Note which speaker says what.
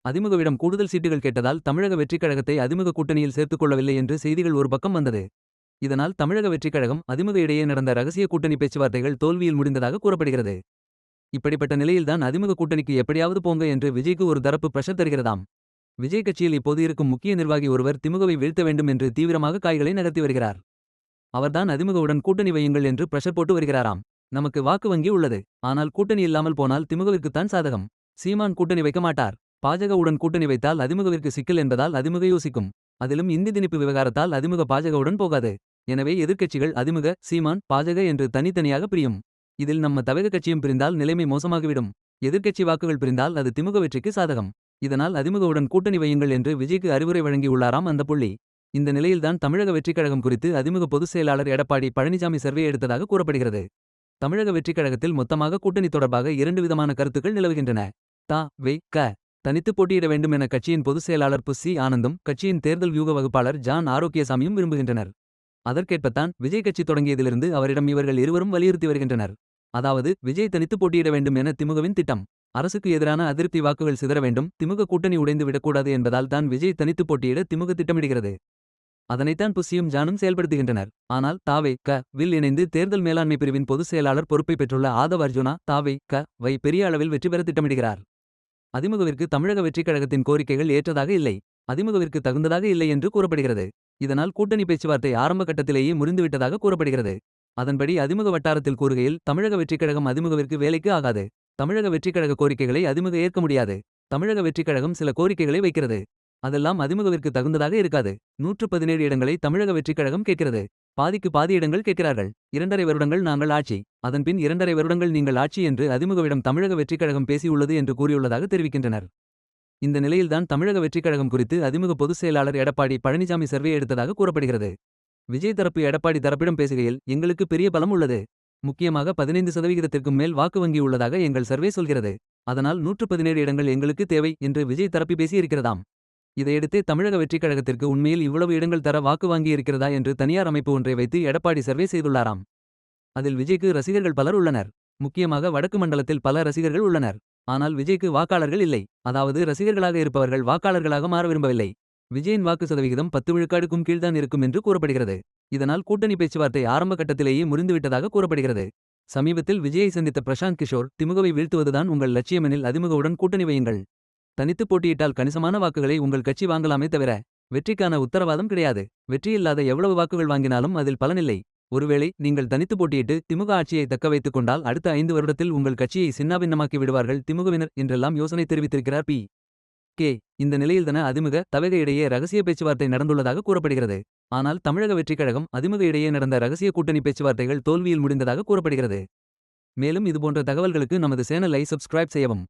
Speaker 1: அதிமுகவிடம் கூடுதல் சீட்டுகள் கேட்டதால் தமிழக வெற்றிக் கழகத்தை அதிமுக கூட்டணியில் சேர்த்துக் கொள்ளவில்லை என்று செய்திகள் ஒரு பக்கம் வந்தது. இதனால் தமிழக வெற்றிக் கழகம் அதிமுக இடையே நடந்த ரகசிய கூட்டணி பேச்சுவார்த்தைகள் தோல்வியில் முடிந்ததாக கூறப்படுகிறது. இப்படிப்பட்ட நிலையில்தான் அதிமுக கூட்டணிக்கு எப்படியாவது போங்க என்று விஜய்க்கு ஒரு தரப்பு பிரஷர் தருகிறதாம். விஜய் கட்சியில் இப்போது இருக்கும் முக்கிய நிர்வாகி ஒருவர் திமுகவை வீழ்த்த வேண்டும் என்று தீவிரமாக காய்களை நகர்த்தி வருகிறார். அவர்தான் அதிமுகவுடன் கூட்டணி வையுங்கள் என்று பிரஷர் போட்டு வருகிறாராம். நமக்கு வாக்கு வங்கி உள்ளது. ஆனால் கூட்டணி இல்லாமல் போனால் திமுகவிற்குத்தான் சாதகம். சீமான் கூட்டணி வைக்க மாட்டார். பாஜகவுடன் கூட்டணி வைத்தால் அதிமுகவிற்கு சிக்கல் என்பதால் அதிமுக யோசிக்கும். அதிலும் இந்தி திணிப்பு விவகாரத்தால் அதிமுக பாஜகவுடன் போகாது. எனவே எதிர்க்கட்சிகள் அதிமுக, சீமான், பாஜக என்று தனித்தனியாக பிரியும். இதில் நம்ம தமிழக கட்சியும் பிரிந்தால் நிலைமை மோசமாகிவிடும். எதிர்க்கட்சி வாக்குகள் பிரிந்தால் அது திமுக வெற்றிக்கு சாதகம். இதனால் அதிமுகவுடன் கூட்டணி வையுங்கள் என்று விஜய்க்கு அறிவுரை வழங்கியுள்ளாராம் அந்த புள்ளி. இந்த நிலையில்தான் தமிழக வெற்றிக் கழகம் குறித்து அதிமுக பொதுச் செயலாளர் எடப்பாடி பழனிசாமி சர்வே எடுத்ததாக கூறப்படுகிறது. தமிழக வெற்றிக் கழகத்தில் மொத்தமாக கூட்டணி தொடர்பாக 2 விதமான கருத்துக்கள் நிலவுகின்றன. த.வே.க. தனித்து போட்டியிட வேண்டும் என கட்சியின் பொதுச் செயலாளர் சி. ஆனந்தும் கட்சியின் தேர்தல் வியூக வகுப்பாளர் ஜான் ஆரோக்கியசாமியும் விரும்புகின்றனர். அதற்கேற்பத்தான் விஜய் கட்சி தொடங்கியதிலிருந்து அவரிடம் இவர்கள் இருவரும் வலியுறுத்தி வருகின்றனர். அதாவது விஜய் தனித்து போட்டியிட வேண்டும் என திமுகவின் திட்டம். அரசுக்கு எதிரான அதிருப்தி வாக்குகள் சிதற வேண்டும், திமுக கூட்டணி உடைந்து விடக்கூடாது என்பதால் தான் விஜய் தனித்து போட்டியிட திமுக திட்டமிடுகிறது. அதனைத்தான் புசியும் ஜானும் செயல்படுத்துகின்றனர். ஆனால் த.வே.க. வில் இணைந்து தேர்தல் மேலாண்மை பிரிவின் பொதுச் செயலாளர் பொறுப்பை பெற்றுள்ள ஆதவ் அர்ஜுனா த.வே.க. வை பெரிய அளவில் வெற்றி பெற திட்டமிடுகிறார். அதிமுகவிற்கு தமிழக வெற்றிக் கழகத்தின் கோரிக்கைகள் ஏற்றதாக இல்லை, அதிமுகவிற்கு தகுந்ததாக இல்லை என்று கூறப்படுகிறது. இதனால் கூட்டணி பேச்சுவார்த்தை ஆரம்ப கட்டத்திலேயே முறிந்துவிட்டதாக கூறப்படுகிறது. அதன்படி அதிமுக வட்டாரத்தில் கூறுகையில் தமிழக வெற்றிக் கழகம் அதிமுகவிற்கு வேலைக்கு ஆகாது. தமிழக வெற்றிக் கழக கோரிக்கைகளை அதிமுக ஏற்க முடியாது. தமிழக வெற்றிக் கழகம் சில கோரிக்கைகளை வைக்கிறது. அதெல்லாம் அதிமுகவிற்கு தகுந்ததாக இருக்காது. 117 இடங்களை தமிழக வெற்றிக் கழகம் கேட்கிறது. பாதிக்கு பாதி இடங்கள் கேட்கிறார்கள். 2.5 வருடங்கள் நாங்கள் ஆட்சி, அதன்பின் 2.5 வருடங்கள் நீங்கள் ஆட்சி என்று அதிமுகவிடம் தமிழக வெற்றிக் கழகம் பேசியுள்ளது என்று கூறியுள்ளதாக தெரிவிக்கின்றனர். இந்த நிலையில்தான் தமிழக வெற்றிக் கழகம் குறித்து அதிமுக பொதுச் செயலாளர் எடப்பாடி பழனிசாமி சர்வே எடுத்ததாக கூறப்படுகிறது. விஜய் தரப்பு எடப்பாடி தரப்பிடம் பேசுகையில், எங்களுக்கு பெரிய பலம் உள்ளது. முக்கியமாக 15% மேல் வாக்கு வங்கி உள்ளதாக எங்கள் சர்வே சொல்கிறது. அதனால் 117 இடங்கள் எங்களுக்கு தேவை என்று விஜய் தரப்பி பேசியிருக்கிறதாம். இதையடுத்தே தமிழக வெற்றிக் கழகத்திற்கு உண்மையில் இவ்வளவு இடங்கள் தர வாக்கு வாங்கியிருக்கிறதா என்று தனியார் அமைப்பு ஒன்றை வைத்து எடப்பாடி சர்வே செய்துள்ளாராம். அதில் விஜய்க்கு ரசிகர்கள் பலர் உள்ளனர். முக்கியமாக வடக்கு மண்டலத்தில் பல ரசிகர்கள் உள்ளனர். ஆனால் விஜய்க்கு வாக்காளர்கள் இல்லை. அதாவது ரசிகர்களாக இருப்பவர்கள் வாக்காளர்களாக மாற விரும்பவில்லை. விஜயின் வாக்கு சதவிகிதம் 10 விழுக்காடுக்கும் கீழ்தான் இருக்கும் என்று கூறப்படுகிறது. இதனால் கூட்டணி பேச்சுவார்த்தை ஆரம்ப கட்டத்திலேயே முறிந்துவிட்டதாக கூறப்படுகிறது. சமீபத்தில் விஜயை சந்தித்த பிரசாந்த் கிஷோர், திமுகவை வீழ்த்துவதுதான் உங்கள் லட்சியமெனில் அதிமுகவுடன் கூட்டணி வையுங்கள். தனித்து போட்டியிட்டால் கணிசமான வாக்குகளை உங்கள் கட்சி வாங்கலாமே தவிர வெற்றிக்கான உத்தரவாதம் கிடையாது. வெற்றியில்லாத எவ்வளவு வாக்குகள் வாங்கினாலும் அதில் பலனில்லை. ஒருவேளை நீங்கள் தனித்து போட்டியிட்டு திமுக ஆட்சியை தக்க வைத்துக் கொண்டால் அடுத்த 5 வருடத்தில் உங்கள் கட்சியை சின்னாபின்னமாக்கி விடுவார்கள் திமுகவினர் என்றெல்லாம் யோசனை தெரிவித்திருக்கிறார் பி. கே. இந்த நிலையில்தான அதிமுக தவேக இடையே ரகசிய பேச்சுவார்த்தை நடந்துள்ளதாக கூறப்படுகிறது. ஆனால் தமிழக வெற்றிக் கழகம் அதிமுக இடையே நடந்த ரகசிய கூட்டணி பேச்சுவார்த்தைகள் தோல்வியில் முடிந்ததாக கூறப்படுகிறது. மேலும் இதுபோன்ற தகவல்களுக்கு நமது சேனலை சப்ஸ்கிரைப் செய்யவும்.